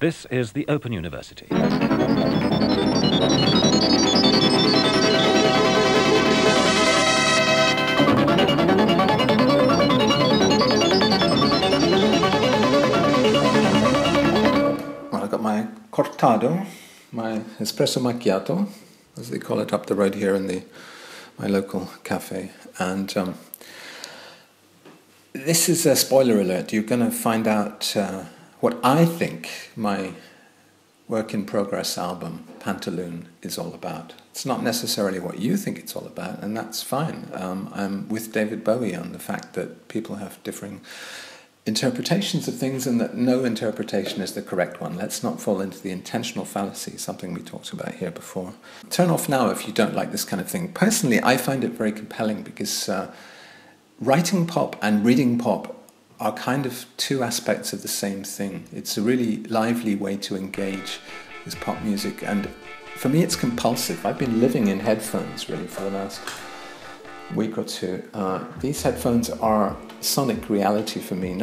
This is the Open University. Well, I got my cortado, my espresso macchiato, as they call it up the road here in my local cafe. And this is a spoiler alert. You're going to find out what I think my work-in-progress album, Pantaloon, is all about. It's not necessarily what you think it's all about, and that's fine. I'm with David Bowie on the fact that people have differing interpretations of things and that no interpretation is the correct one. Let's not fall into the intentional fallacy, something we talked about here before. Turn off now if you don't like this kind of thing. Personally, I find it very compelling because writing pop and reading pop are kind of two aspects of the same thing. It's a really lively way to engage with pop music, and for me it's compulsive. I've been living in headphones really for the last week or two. These headphones are sonic reality for me.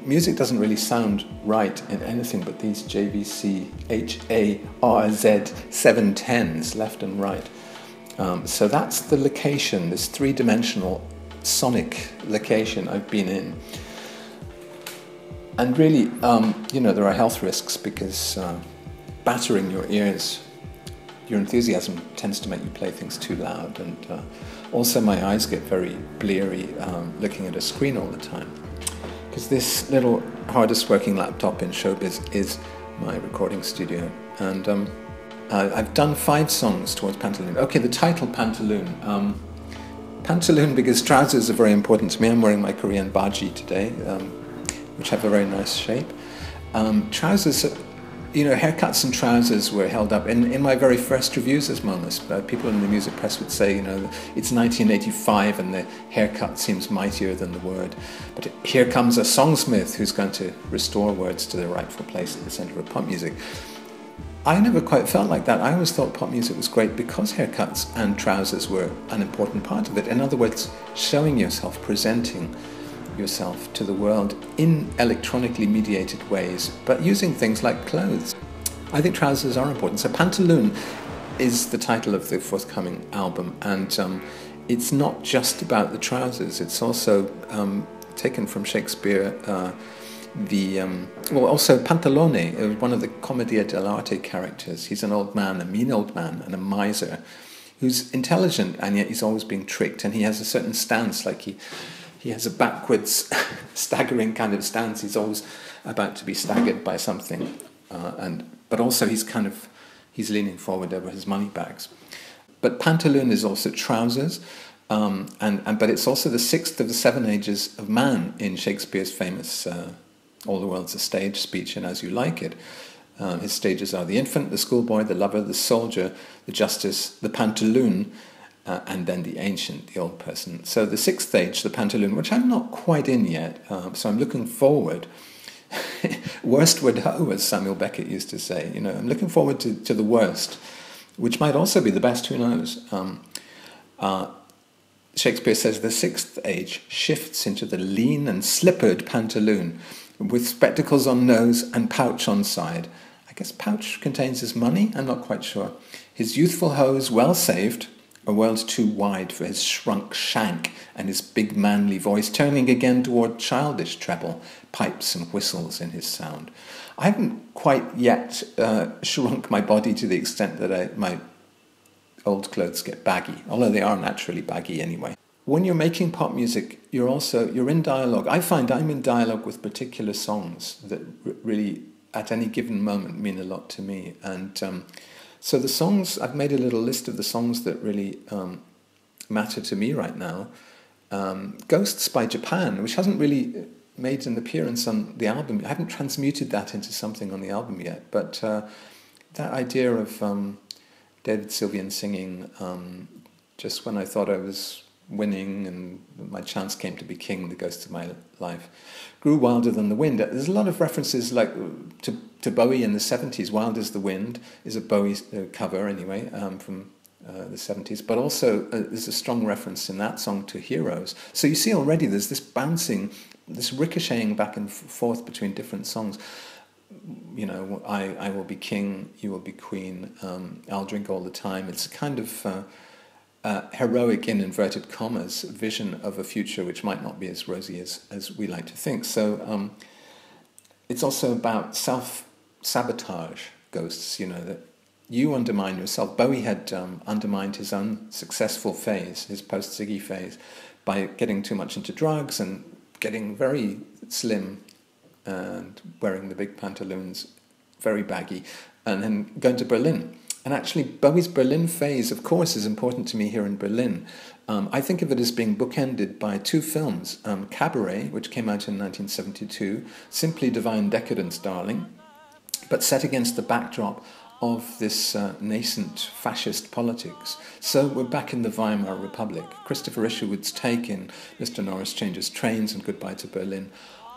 Music doesn't really sound right in anything but these JVC HARZ 710s left and right. So that's the location, this three-dimensional sonic location I've been in. And really, there are health risks because battering your ears, your enthusiasm tends to make you play things too loud, and also my eyes get very bleary looking at a screen all the time. Because this little hardest working laptop in showbiz is my recording studio, and I've done 5 songs towards Pantaloon. Okay, the title Pantaloon. Pantaloon because trousers are very important to me. I'm wearing my Korean baji today, which have a very nice shape. Trousers, haircuts and trousers were held up. In my very first reviews as Momus, people in the music press would say, it's 1985 and the haircut seems mightier than the word. But here comes a songsmith who's going to restore words to their rightful place at the centre of pop music. I never quite felt like that. I always thought pop music was great because haircuts and trousers were an important part of it. In other words, showing yourself, presenting yourself to the world in electronically mediated ways, but using things like clothes. I think trousers are important. So Pantaloon is the title of the forthcoming album, and it's not just about the trousers. It's also taken from Shakespeare. Also Pantalone, one of the Commedia dell'arte characters. He's an old man, a mean old man, and a miser who's intelligent, and yet he's always being tricked, and he has a certain stance, like he has a backwards, staggering kind of stance. He's always about to be staggered by something, but also he's leaning forward over his money bags. But Pantaloon is also trousers, but it's also the 6th of the 7 ages of man in Shakespeare's famous All the World's a Stage speech, and As You Like It. His stages are the infant, the schoolboy, the lover, the soldier, the justice, the pantaloon, and then the ancient, the old person. So the 6th age, the pantaloon, which I'm not quite in yet, so I'm looking forward. Worstward ho, as Samuel Beckett used to say. I'm looking forward to the worst, which might also be the best, who knows. Shakespeare says the 6th age shifts into the lean and slippered pantaloon, with spectacles on nose and pouch on side. I guess pouch contains his money, I'm not quite sure. His youthful hose well saved, a world too wide for his shrunk shank, and his big manly voice turning again toward childish treble, pipes and whistles in his sound. I haven't quite yet shrunk my body to the extent that my old clothes get baggy, although they are naturally baggy anyway. When you're making pop music, you're in dialogue. I find I'm in dialogue with particular songs that really, at any given moment, mean a lot to me. And so the songs, I've made a little list of the songs that really matter to me right now. Ghosts by Japan, which hasn't really made an appearance on the album. I haven't transmuted that into something on the album yet, but that idea of David Sylvian singing just when I thought I was winning and my chance came to be king, the ghosts of my life, grew wilder than the wind. There's a lot of references like to Bowie in the 70s. Wild as the Wind is a Bowie cover anyway, from the 70s, but also there's a strong reference in that song to Heroes. So you see already there's this bouncing, this ricocheting back and forth between different songs. I will be king, you will be queen, I'll drink all the time. It's a kind of heroic, in inverted commas, vision of a future which might not be as rosy as we like to think. So it's also about self-sabotage ghosts, that you undermine yourself. Bowie had undermined his own successful phase, his post-Ziggy phase, by getting too much into drugs and getting very slim and wearing the big pantaloons, very baggy, and then going to Berlin. And actually, Bowie's Berlin phase, of course, is important to me here in Berlin. I think of it as being bookended by two films, Cabaret, which came out in 1972, simply divine decadence, darling, but set against the backdrop of this nascent fascist politics. So we're back in the Weimar Republic. Christopher Isherwood's take in Mr. Norris Changes Trains and Goodbye to Berlin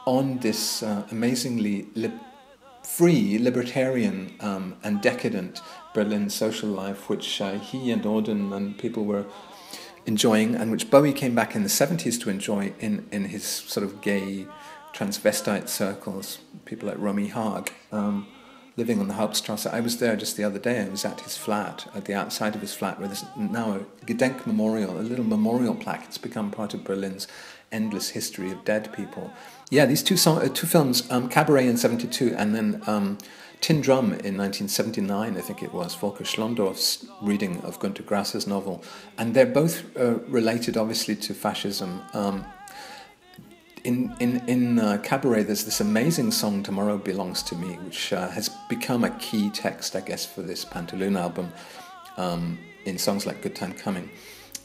on this amazingly free, libertarian and decadent Berlin social life, which he and Auden and people were enjoying, and which Bowie came back in the 70s to enjoy in his sort of gay transvestite circles, people like Romy Haag, living on the Hauptstrasse. I was there just the other day. I was at his flat, at the outside of his flat, where there's now a Gedenk memorial, a little memorial plaque. It's become part of Berlin's endless history of dead people. Yeah, these two films, Cabaret in 72 and then Tin Drum in 1979, I think it was, Volker Schlondorf's reading of Günter Grasse's novel. And they're both related, obviously, to fascism. In Cabaret, there's this amazing song, Tomorrow Belongs to Me, which has become a key text, I guess, for this Pantaloon album, in songs like Good Time Coming.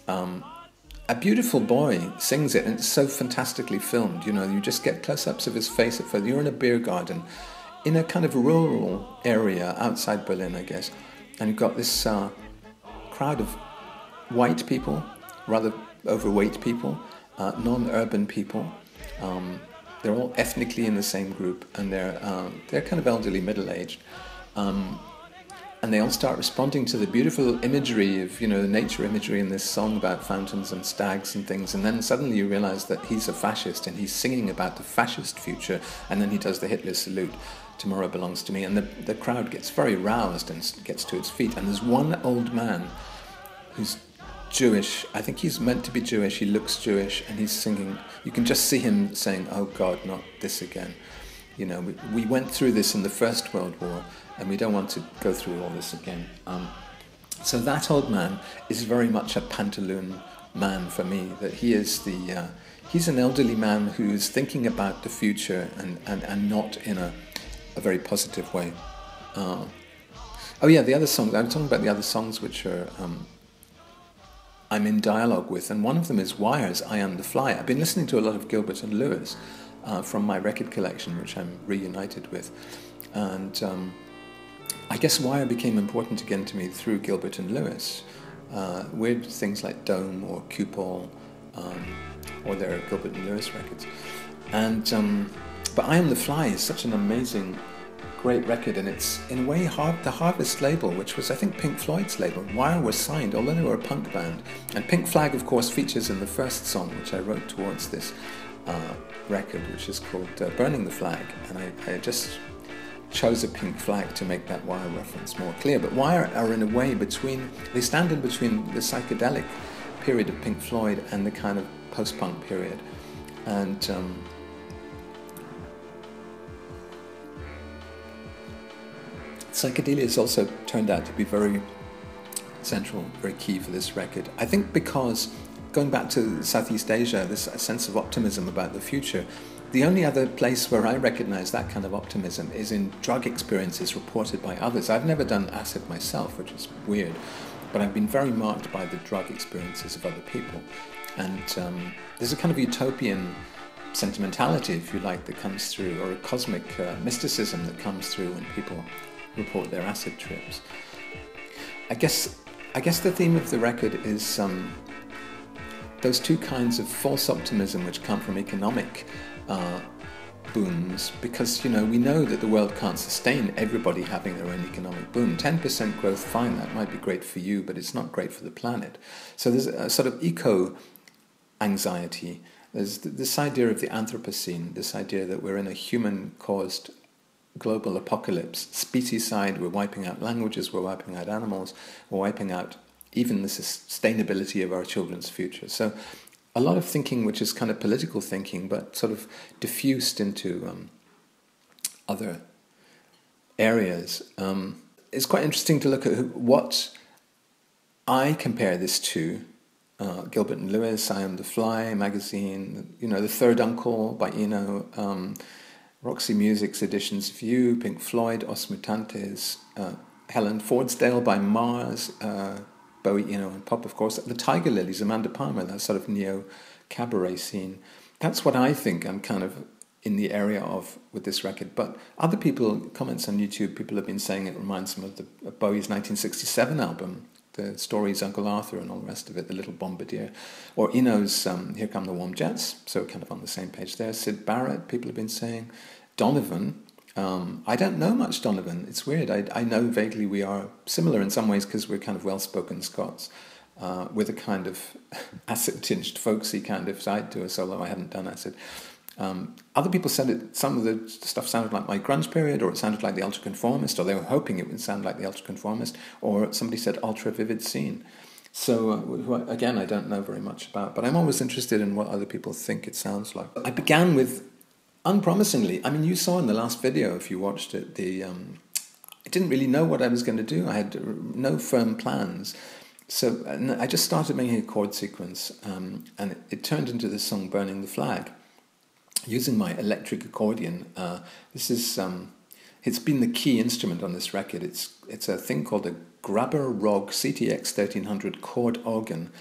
A beautiful boy sings it, and it's so fantastically filmed. You just get close-ups of his face at first. You're in a beer garden, in a kind of rural area outside Berlin, I guess, and you've got this crowd of white people, rather overweight people, non-urban people. They're all ethnically in the same group, and they're kind of elderly, middle-aged. And they all start responding to the beautiful imagery of, the nature imagery in this song about fountains and stags and things. And then suddenly you realize that he's a fascist and he's singing about the fascist future. And then he does the Hitler salute, Tomorrow Belongs to Me. And the crowd gets very roused and gets to its feet. And there's one old man who's Jewish. I think he's meant to be Jewish. He looks Jewish, and he's singing. You can just see him saying, "Oh God, not this again." We went through this in the First World War, and we don't want to go through all this again. So that old man is very much a Pantaloon man for me. That he is he's an elderly man who's thinking about the future and not in a very positive way. The other songs. I'm talking about the other songs which are I'm in dialogue with, and one of them is Wire's I Am the Fly. I've been listening to a lot of Gilbert and Lewis from my record collection, which I'm reunited with. And I guess Wire became important again to me through Gilbert and Lewis. Weird things like Dome or Cupol, or their Gilbert and Lewis records. And but I Am the Fly is such an amazing, great record, and it's in a way the Harvest label, which was I think Pink Floyd's label. Wire was signed, although they were a punk band. And Pink Flag, of course, features in the first song, which I wrote towards this record, which is called Burning the Flag, and I just chose a pink flag to make that Wire reference more clear. But Wire are in a way they stand in between the psychedelic period of Pink Floyd and the kind of post-punk period. And psychedelia has also turned out to be very central, very key for this record. I think because, going back to Southeast Asia, this sense of optimism about the future, the only other place where I recognize that kind of optimism is in drug experiences reported by others. I've never done acid myself, which is weird, but I've been very marked by the drug experiences of other people. And there's a kind of utopian sentimentality, if you like, that comes through, or a cosmic mysticism that comes through when people report their acid trips. I guess the theme of the record is those two kinds of false optimism which come from economic booms, because we know that the world can't sustain everybody having their own economic boom. 10% growth, fine, that might be great for you, but it's not great for the planet. So there's a sort of eco-anxiety. There's this idea of the Anthropocene, this idea that we're in a human-caused global apocalypse. Specieside, we're wiping out languages, we're wiping out animals, we're wiping out even the sustainability of our children's future. So a lot of thinking which is kind of political thinking, but sort of diffused into other areas. It's quite interesting to look at what I compare this to. Gilbert and Lewis, I Am the Fly magazine, The Third Uncle by Eno, Roxy Music's editions of You, Pink Floyd, Os Mutantes, Helen Fordsdale by Mars, Bowie, and pop, of course. The Tiger Lilies, Amanda Palmer, that sort of neo-cabaret scene. That's what I think I'm kind of in the area of with this record. But other people, comments on YouTube, people have been saying it reminds them of Bowie's 1967 album, the stories Uncle Arthur and all the rest of it, The Little Bombardier, or Eno's Here Come the Warm Jets, so kind of on the same page there. Syd Barrett, people have been saying. Donovan, I don't know much Donovan. It's weird. I know vaguely we are similar in some ways because we're kind of well-spoken Scots with a kind of acid-tinged folksy kind of side to us, although I haven't done acid. Other people said some of the stuff sounded like my grunge period, or it sounded like the Ultraconformist, or they were hoping it would sound like the Ultraconformist, or somebody said Ultra Vivid Scene. So, again, I don't know very much about, but I'm always interested in what other people think it sounds like. I began with, unpromisingly, you saw in the last video, if you watched it, I didn't really know what I was going to do. I had no firm plans. So I just started making a chord sequence, and it turned into this song, Burning the Flag, using my electric accordion. This is it's been the key instrument on this record. It's a thing called a Grabber Rog CTX 1300 chord organ,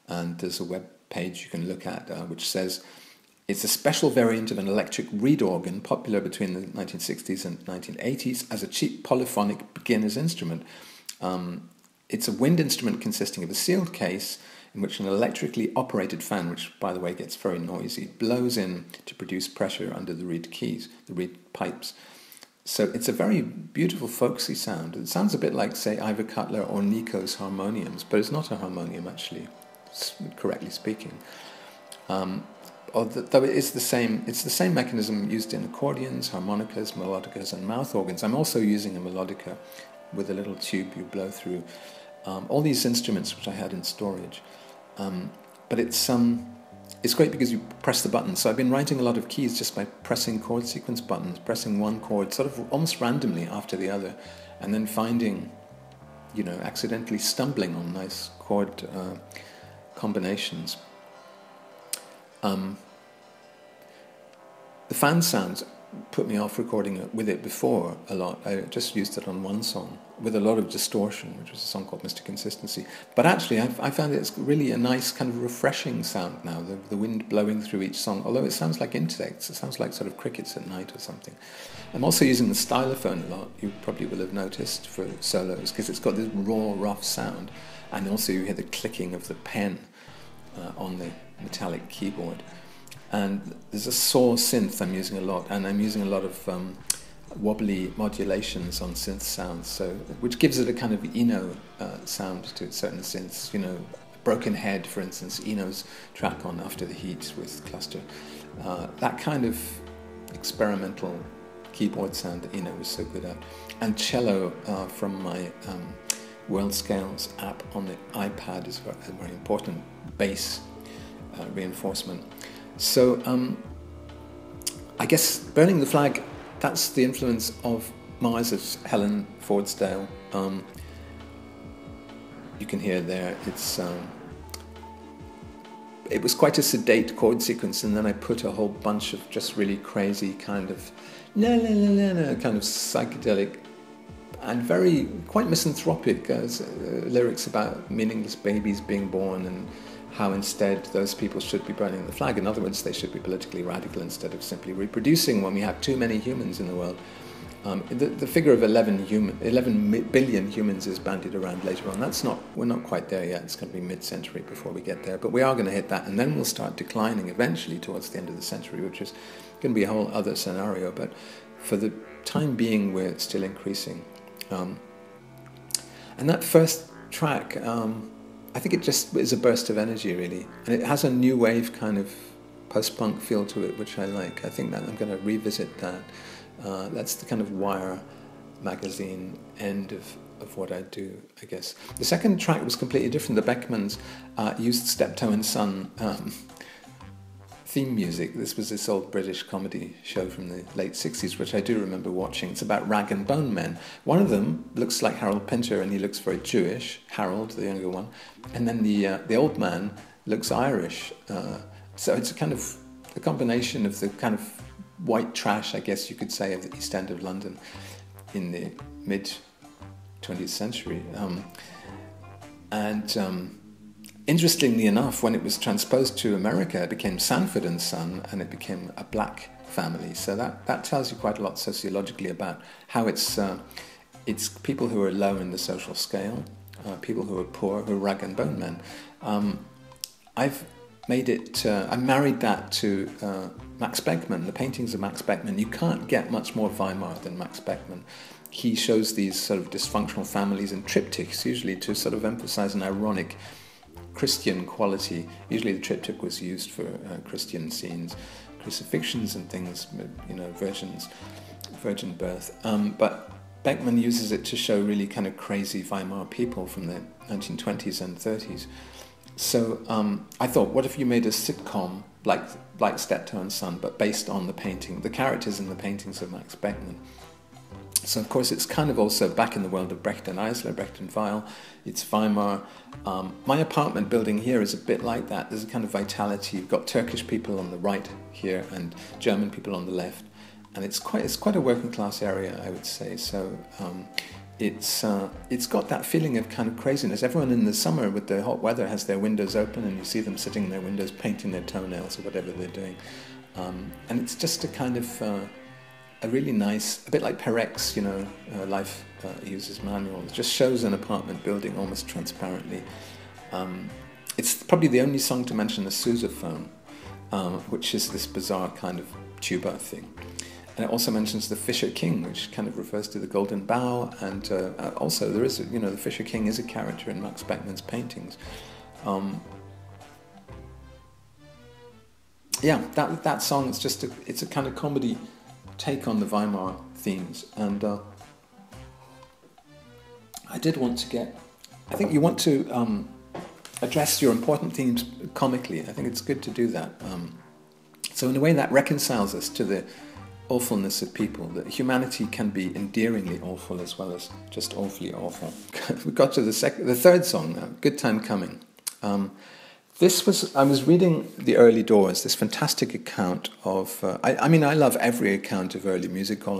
and there's a web page you can look at which says it's a special variant of an electric reed organ popular between the 1960s and 1980s as a cheap polyphonic beginner's instrument. It's a wind instrument consisting of a sealed case in which an electrically operated fan, which, by the way, gets very noisy, blows in to produce pressure under the reed keys, the reed pipes. So it's a very beautiful folksy sound. It sounds a bit like, say, Ivor Cutler or Nico's harmoniums, but it's not a harmonium, actually, correctly speaking. Though it is it's the same mechanism used in accordions, harmonicas, melodicas, and mouth organs. I'm also using a melodica with a little tube you blow through. All these instruments which I had in storage. But it's great because you press the buttons. So I've been writing a lot of keys just by pressing chord sequence buttons, pressing one chord sort of almost randomly after the other, and then finding, accidentally stumbling on nice chord combinations. The fan sounds put me off recording with it before a lot. I just used it on one song with a lot of distortion, which was a song called Mr. Consistency. But actually, I found it's really a nice kind of refreshing sound now, the wind blowing through each song, although it sounds like insects. It sounds like sort of crickets at night or something. I'm also using the stylophone a lot, you probably will have noticed, for solos, because it's got this raw, rough sound. And also you hear the clicking of the pen on the metallic keyboard. And there's a saw synth I'm using a lot, and I'm using a lot of wobbly modulations on synth sounds, which gives it a kind of Eno sound to certain synths. Broken Head, for instance, Eno's track on After the Heat with Cluster. That kind of experimental keyboard sound that Eno was so good at. And cello from my World Scales app on the iPad is a very important bass reinforcement. So I guess Burning the Flag, that's the influence of Mars's Helen Fordsdale. You can hear there, it was quite a sedate chord sequence, and then I put a whole bunch of just really crazy kind of kind of psychedelic and quite misanthropic lyrics about meaningless babies being born and how instead those people should be burning the flag. In other words, they should be politically radical instead of simply reproducing when we have too many humans in the world. The figure of 11 billion humans is bandied around later on. We're not quite there yet. It's going to be mid-century before we get there, but we are going to hit that, and then we'll start declining eventually towards the end of the century, which is going to be a whole other scenario. But for the time being, we're still increasing. And that first track, I think it just is a burst of energy, really. And it has a new wave kind of post-punk feel to it, which I like. I think that I'm going to revisit that That's the kind of Wire magazine end of what I do, I guess. The second track was completely different. The Beckmanns used Steptoe and Son theme music. This was this old British comedy show from the late 60s, which I do remember watching. It's about rag and bone men. One of them looks like Harold Pinter, and he looks very Jewish, Harold, the younger one. And then the old man looks Irish. So it's a kind of a combination of the kind of white trash, I guess you could say, of the East End of London in the mid-20th century. Interestingly enough, when it was transposed to America, it became Sanford and Son, and it became a black family. So that tells you quite a lot sociologically about how it's people who are low in the social scale, people who are poor, who are rag and bone men. I've made it. I married that to Max Beckmann, the paintings of Max Beckmann. You can't get much more Weimar than Max Beckmann. He shows these sort of dysfunctional families in triptychs, usually to sort of emphasize an ironic Christian quality. Usually the triptych was used for Christian scenes, crucifixions and things, virgin birth. But Beckmann uses it to show really kind of crazy Weimar people from the 1920s and 30s. So I thought, what if you made a sitcom like Steptoe and Son, but based on the characters in the paintings of Max Beckmann? So, of course, it's kind of also back in the world of Brecht and Eisler, Brecht and Weil. It's Weimar. My apartment building here is a bit like that. There's a kind of vitality. You've got Turkish people on the right here and German people on the left. And it's quite a working class area, I would say. So it's got that feeling of kind of craziness. Everyone in the summer with the hot weather has their windows open, and you see them sitting in their windows painting their toenails or whatever they're doing. And it's just a kind of... a really nice, a bit like Perec's, Life Uses Manual. It just shows an apartment building almost transparently. It's probably the only song to mention the sousaphone, which is this bizarre kind of tuba thing. And it also mentions the Fisher King, which kind of refers to the Golden Bough. And also there is, the Fisher King is a character in Max Beckmann's paintings. That song, it's a kind of comedy take on the Weimar themes, and I did want to I think you want to address your important themes comically. I think it's good to do that. So in a way that reconciles us to the awfulness of people, that humanity can be endearingly awful as well as just awfully awful. We got to the third song now, Good Time Coming. I was reading The Early Doors, this fantastic account of... I love every account of early music hall.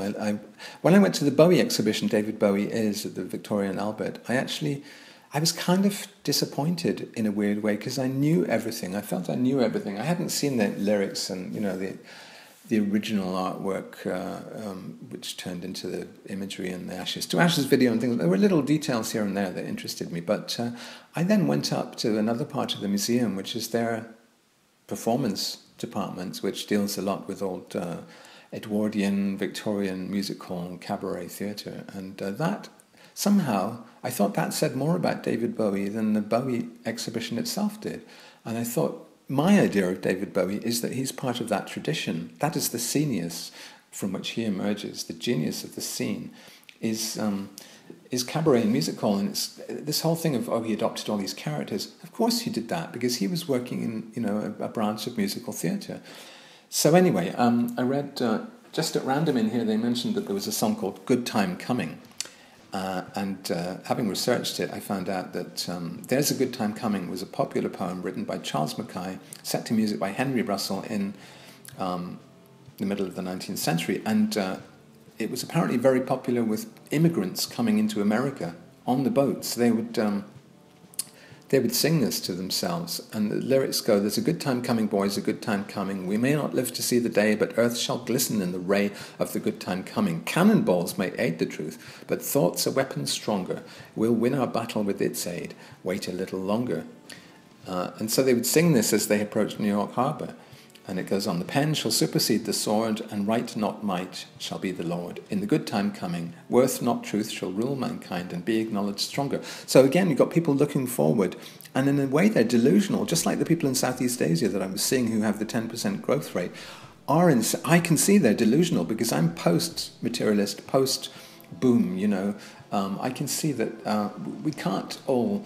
When I went to the Bowie exhibition, David Bowie is at the Victoria and Albert, I was kind of disappointed in a weird way, because I knew everything. I felt I knew everything. I hadn't seen the lyrics and, the original artwork, which turned into the imagery and the Ashes to Ashes video and things. There were little details here and there that interested me. But I then went up to another part of the museum, which is their performance department, which deals a lot with old Edwardian, Victorian music hall and cabaret theatre. And that, somehow, I thought that said more about David Bowie than the Bowie exhibition itself did. And I thought, my idea of David Bowie is that he's part of that tradition. That is the scenius from which he emerges. The genius of the scene is cabaret and music hall, and it's this whole thing of he adopted all these characters. Of course he did that, because he was working in a branch of musical theatre. So anyway, I read just at random in here they mentioned that there was a song called Good Time Coming. And having researched it, I found out that There's a Good Time Coming was a popular poem written by Charles Mackay, set to music by Henry Russell in the middle of the 19th century. And it was apparently very popular with immigrants coming into America on the boats. They would sing this to themselves. And the lyrics go, there's a good time coming, boys, a good time coming. We may not live to see the day, but earth shall glisten in the ray of the good time coming. Cannonballs may aid the truth, but thought's a weapon stronger. We'll win our battle with its aid. Wait a little longer. And so they would sing this as they approached New York Harbor. And it goes on, the pen shall supersede the sword, and right not might shall be the Lord. In the good time coming, worth not truth shall rule mankind and be acknowledged stronger. So again, you've got people looking forward, and in a way they're delusional, just like the people in Southeast Asia that I was seeing who have the 10% growth rate. I can see they're delusional because I'm post-materialist, post-boom, you know. I can see that we can't all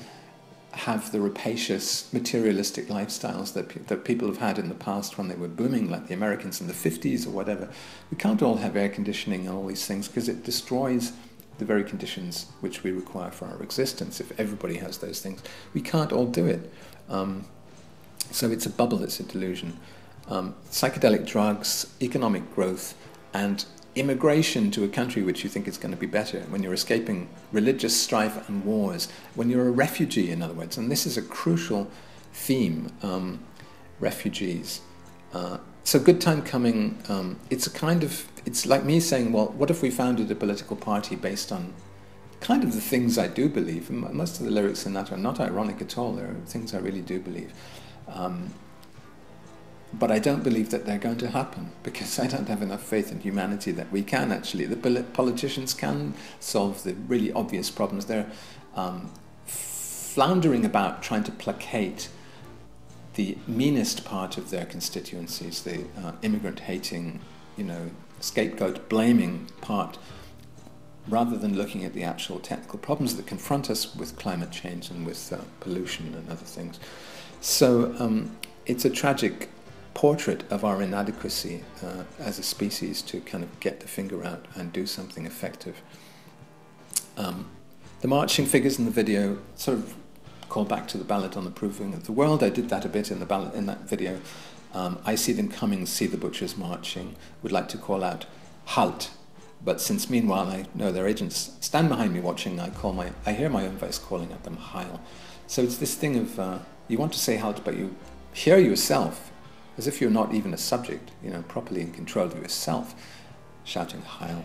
have the rapacious materialistic lifestyles that people have had in the past when they were booming, like the Americans in the 50s or whatever. We can't all have air conditioning and all these things because it destroys the very conditions which we require for our existence. If everybody has those things, we can't all do it. So it's a bubble, it's a delusion. Psychedelic drugs, economic growth, and immigration to a country which you think is going to be better, when you're escaping religious strife and wars, when you're a refugee, in other words. And this is a crucial theme, refugees. So Good Time Coming, it's like me saying, well, what if we founded a political party based on kind of the things I do believe? Most of the lyrics in that are not ironic at all. They're things I really do believe. But I don't believe that they're going to happen because I don't have enough faith in humanity that we can actually. The politicians can solve the really obvious problems. They're floundering about trying to placate the meanest part of their constituencies, the immigrant-hating, scapegoat-blaming part, rather than looking at the actual technical problems that confront us with climate change and with pollution and other things. So it's a tragic portrait of our inadequacy as a species to kind of get the finger out and do something effective. The marching figures in the video sort of call back to the ballad on the Proving of the World. I did that a bit in that video. I see them coming, see the butchers marching, would like to call out, halt. But since meanwhile I know their agents stand behind me watching, I hear my own voice calling at them, heil. So it's this thing of, you want to say halt, but you hear yourself, as if you're not even a subject, properly in control of yourself, shouting heil.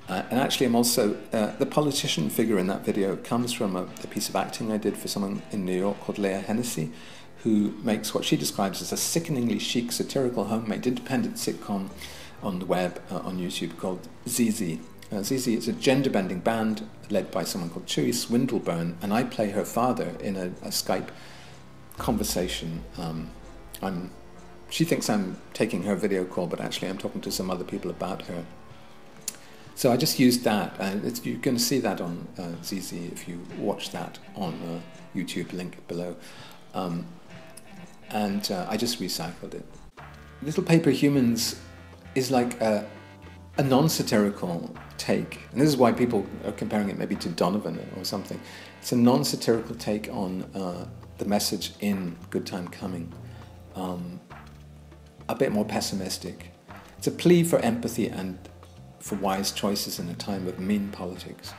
And actually I'm also, the politician figure in that video comes from a piece of acting I did for someone in New York called Leah Hennessy, who makes what she describes as a sickeningly chic, satirical, homemade, independent sitcom on the web, on YouTube, called ZZ. ZZ is a gender-bending band led by someone called Chewy Swindleburn, and I play her father in a Skype conversation. She thinks I'm taking her video call, but actually I'm talking to some other people about her. So I just used that, and you're going to see that on ZZ if you watch that on YouTube, link below. And I just recycled it. Little Paper Humans is like a non-satirical take, and this is why people are comparing it maybe to Donovan or something. It's a non-satirical take on the message in Good Time Coming, a bit more pessimistic. It's a plea for empathy and for wise choices in a time of mean politics.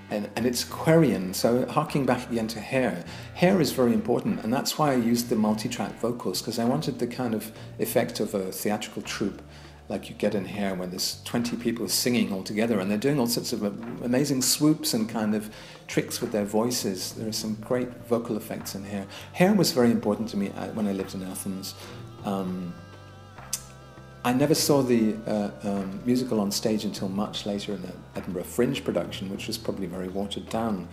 And it's Aquarian, so harking back again to Hair. Hair is very important, and that's why I used the multi-track vocals, because I wanted the kind of effect of a theatrical troupe, like you get in Hair when there's 20 people singing all together, and they're doing all sorts of amazing swoops and kind of tricks with their voices. There are some great vocal effects in Hair. Hair was very important to me when I lived in Athens. I never saw the musical on stage until much later in the Edinburgh Fringe production, which was probably very watered down.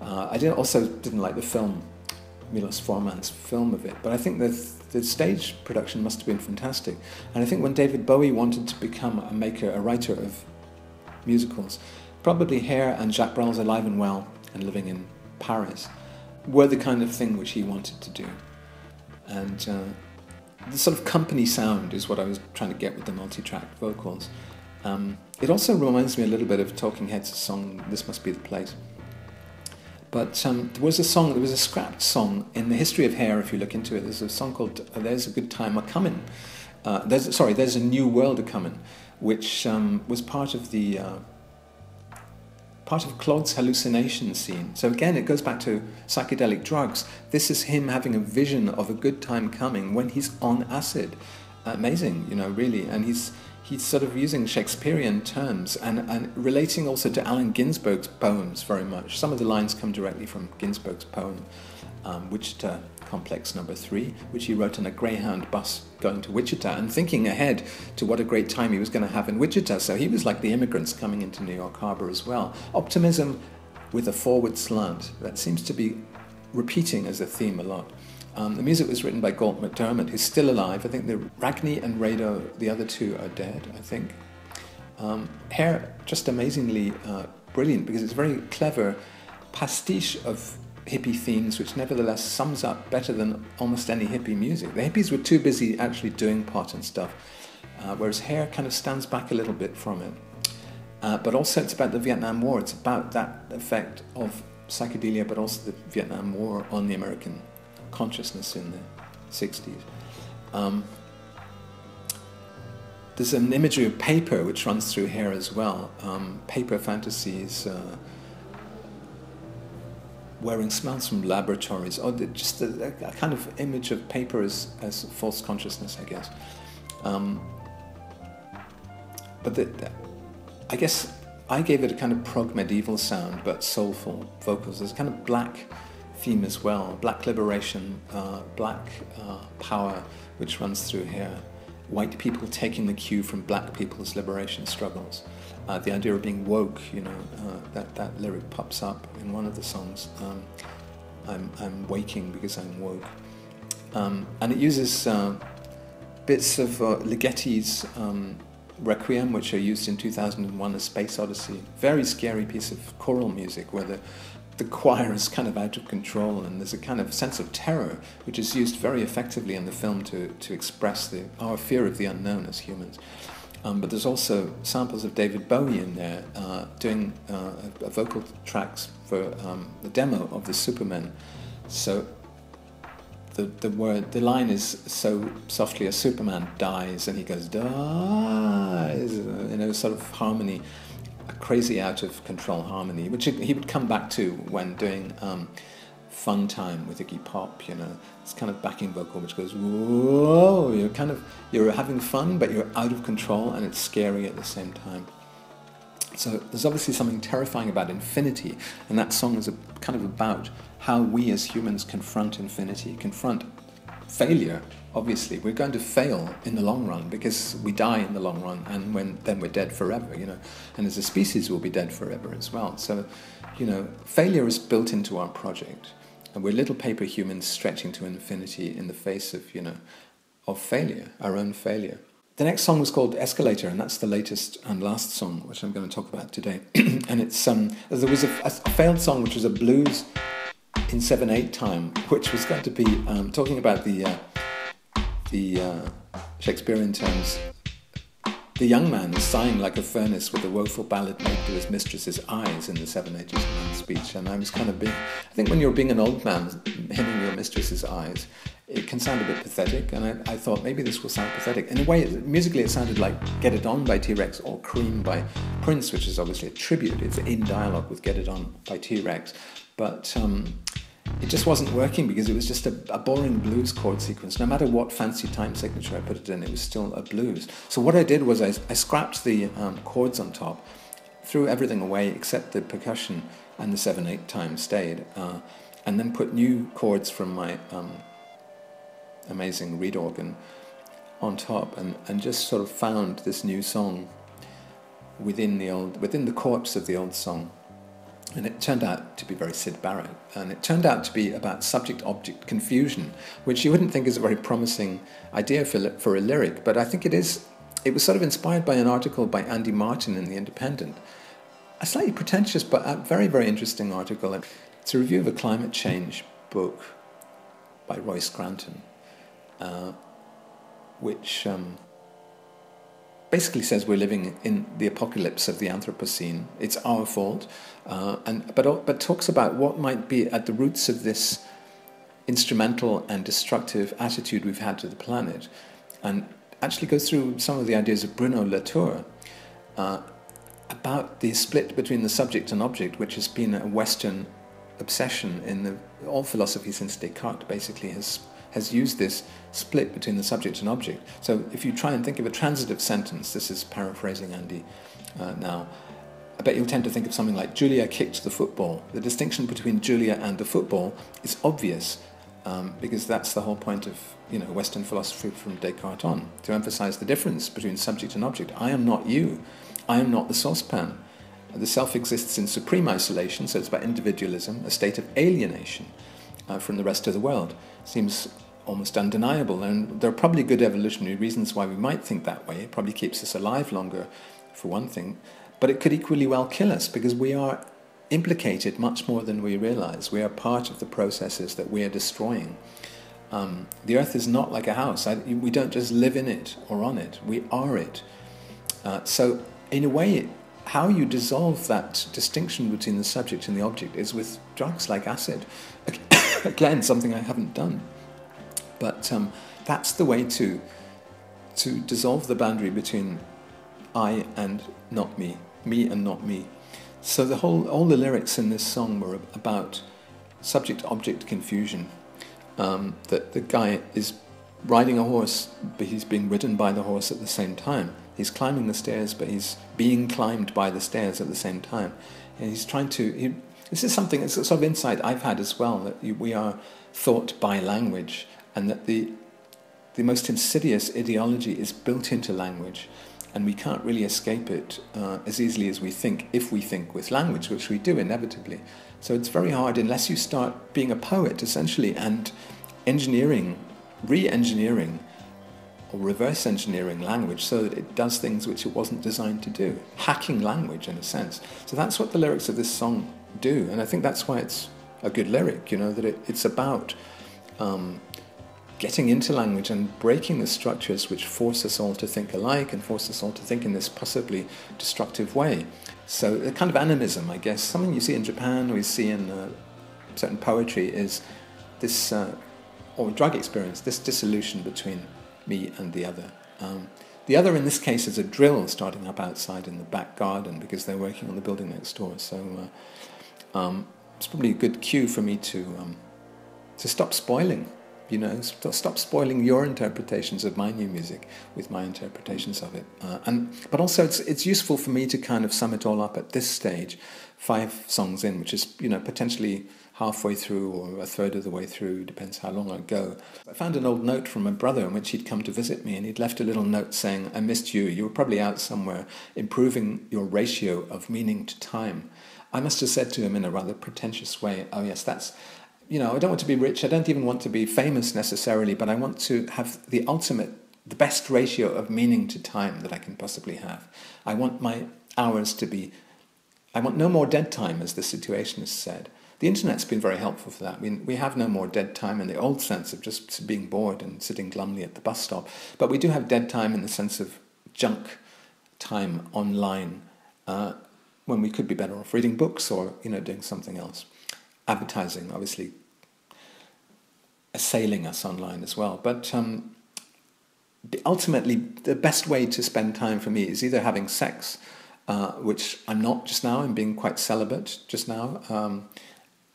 I also didn't like the film, Milos Forman's film of it, but I think the stage production must have been fantastic. And I think when David Bowie wanted to become a writer of musicals, probably Hair and Jacques Brel's Alive and Well and Living in Paris were the kind of thing which he wanted to do. And the sort of company sound is what I was trying to get with the multi-track vocals. It also reminds me a little bit of Talking Heads' song, This Must Be the Place. But there was a scrapped song in the history of Hair, if you look into it. There's a song called There's a Good Time A-Comin'. There's a New World A-Comin', which was part of Claude's hallucination scene. So again, it goes back to psychedelic drugs. This is him having a vision of a good time coming when he's on acid. Amazing, really. And he's sort of using Shakespearean terms and relating also to Allen Ginsberg's poems very much. Some of the lines come directly from Ginsberg's poem, Wichita Complex No. 3, which he wrote on a Greyhound bus going to Wichita and thinking ahead to what a great time he was going to have in Wichita. So he was like the immigrants coming into New York Harbor as well. Optimism with a forward slant. That seems to be repeating as a theme a lot. The music was written by Galt MacDermot, who's still alive. I think Ragni and Rado, the other two, are dead, I think. Hair, just amazingly brilliant, because it's a very clever pastiche of hippie themes, which nevertheless sums up better than almost any hippie music. The hippies were too busy actually doing pot and stuff, whereas Hair kind of stands back a little bit from it. But also it's about the Vietnam War. It's about that effect of psychedelia, but also the Vietnam War on the American consciousness in the 60s. There's an imagery of paper which runs through Hair as well. Paper fantasies, wearing smells from laboratories, or just a kind of image of paper as false consciousness, I guess. I guess I gave it a kind of prog medieval sound, but soulful vocals. There's a kind of black theme as well, black liberation, black power, which runs through Hair. White people taking the cue from black people's liberation struggles. The idea of being woke, that lyric pops up in one of the songs. I'm waking because I'm woke. And it uses bits of Ligeti's Requiem, which are used in 2001: A Space Odyssey. Very scary piece of choral music where the choir is kind of out of control, and there's a kind of sense of terror which is used very effectively in the film to express our fear of the unknown as humans. But there's also samples of David Bowie in there doing vocal tracks for the demo of the Supermen. So the line is so softly, a Superman dies, and he goes, dies, sort of harmony, a crazy out of control harmony, which he would come back to when doing Fun Time with Iggy Pop, it's kind of backing vocal which goes, whoa, you're having fun, but you're out of control, and it's scary at the same time. So there's obviously something terrifying about infinity, and that song is kind of about how we as humans confront infinity, confront failure. Obviously, we're going to fail in the long run because we die in the long run, and then we're dead forever, And as a species, we'll be dead forever as well. So, failure is built into our project, and we're little paper humans stretching to infinity in the face of, of failure, our own failure. The next song was called Escalator, and that's the latest and last song, which I'm going to talk about today. And it's there was a failed song, which was a blues in 7/8 time, which was going to be talking about the Shakespearean terms. The young man is sighing like a furnace with a woeful ballad made to his mistress's eyes in the 7/8 man speech. And I was kind of I think when you're being an old man hymning your mistress's eyes, it can sound a bit pathetic, and I thought maybe this will sound pathetic. In a way, musically it sounded like Get It On by T-Rex or Cream by Prince, which is obviously a tribute. It's in dialogue with Get It On by T-Rex. But it just wasn't working because it was just a boring blues chord sequence. No matter what fancy time signature I put it in, it was still a blues. So what I did was I scrapped the chords on top, threw everything away except the percussion, and the 7/8 time stayed, and then put new chords from my amazing reed organ on top, and just sort of found this new song within the corpse of the old song. And it turned out to be very Syd Barrett, and it turned out to be about subject-object confusion, which you wouldn't think is a very promising idea for a lyric, but I think it is. It was sort of inspired by an article by Andy Martin in The Independent, a slightly pretentious but a very, very interesting article. It's a review of a climate change book by Roy Scranton, which basically says we're living in the apocalypse of the Anthropocene. It's our fault, but talks about what might be at the roots of this instrumental and destructive attitude we've had to the planet, and actually goes through some of the ideas of Bruno Latour about the split between the subject and object, which has been a Western obsession in all philosophy since Descartes. Basically has used this split between the subject and object. So if you try and think of a transitive sentence, this is paraphrasing Andy now, I bet you'll tend to think of something like Julia kicked the football. The distinction between Julia and the football is obvious because that's the whole point of Western philosophy from Descartes on, to emphasize the difference between subject and object. I am not you. I am not the saucepan. The self exists in supreme isolation, so it's about individualism, a state of alienation. from the rest of the world. Seems almost undeniable, and there are probably good evolutionary reasons why we might think that way. It probably keeps us alive longer, for one thing, but it could equally well kill us, because we are implicated much more than we realize. We are part of the processes that we are destroying. The earth is not like a house. We don't just live in it or on it. We are it. So in a way, how you dissolve that distinction between the subject and the object is with drugs like acid. Again, something I haven't done. But that's the way to dissolve the boundary between I and not me and not me. So all the lyrics in this song were about subject-object confusion. That the guy is riding a horse, but he's being ridden by the horse at the same time. He's climbing the stairs, but he's being climbed by the stairs at the same time. And he's trying to... this is something, it's a sort of insight I've had as well, that we are thought by language, and that the most insidious ideology is built into language, and we can't really escape it as easily as we think, if we think with language, which we do inevitably. So it's very hard unless you start being a poet, essentially, and re-engineering, or reverse engineering language so that it does things which it wasn't designed to do. Hacking language, in a sense. So that's what the lyrics of this song do, and I think that's why it's a good lyric, that it's about getting into language and breaking the structures which force us all to think alike and force us all to think in this possibly destructive way. So a kind of animism, I guess, something you see in Japan or you see in certain poetry is this, or drug experience, this dissolution between me and the other. The other in this case is a drill starting up outside in the back garden because they're working on the building next door. So it's probably a good cue for me to stop spoiling. Stop spoiling your interpretations of my new music with my interpretations of it. But also it's useful for me to kind of sum it all up at this stage, 5 songs in, which is, potentially halfway through or a third of the way through, depends how long I go. I found an old note from a brother in which he'd come to visit me, and he'd left a little note saying, "I missed you. You were probably out somewhere improving your ratio of meaning to time." I must have said to him in a rather pretentious way, "Oh yes, that's... I don't want to be rich, I don't even want to be famous necessarily, but I want to have the best ratio of meaning to time that I can possibly have. I want my hours to be... I want no more dead time, as the Situationist said." The internet's been very helpful for that. We have no more dead time in the old sense of just being bored and sitting glumly at the bus stop, but we do have dead time in the sense of junk time online, when we could be better off reading books or, doing something else. Advertising, obviously, assailing us online as well. But ultimately, the best way to spend time for me is either having sex, which I'm not just now, I'm being quite celibate just now,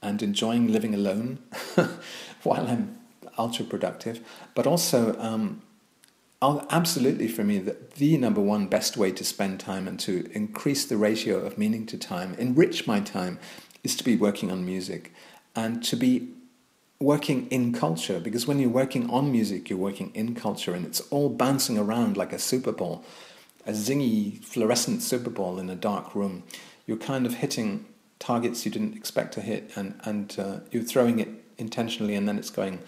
and enjoying living alone while I'm ultra-productive. But also, absolutely for me, the number one best way to spend time and to increase the ratio of meaning to time, enrich my time, is to be working on music and to be working in culture, because when you're working on music, you're working in culture, and it's all bouncing around like a Super Bowl, a zingy fluorescent Super Bowl in a dark room. You're kind of hitting targets you didn't expect to hit, and you're throwing it intentionally, and then it's going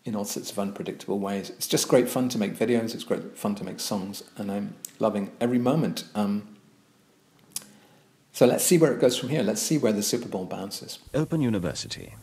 in all sorts of unpredictable ways. It's just great fun to make videos, it's great fun to make songs, and I'm loving every moment. So let's see where it goes from here. Let's see where the Super Bowl bounces. Open University.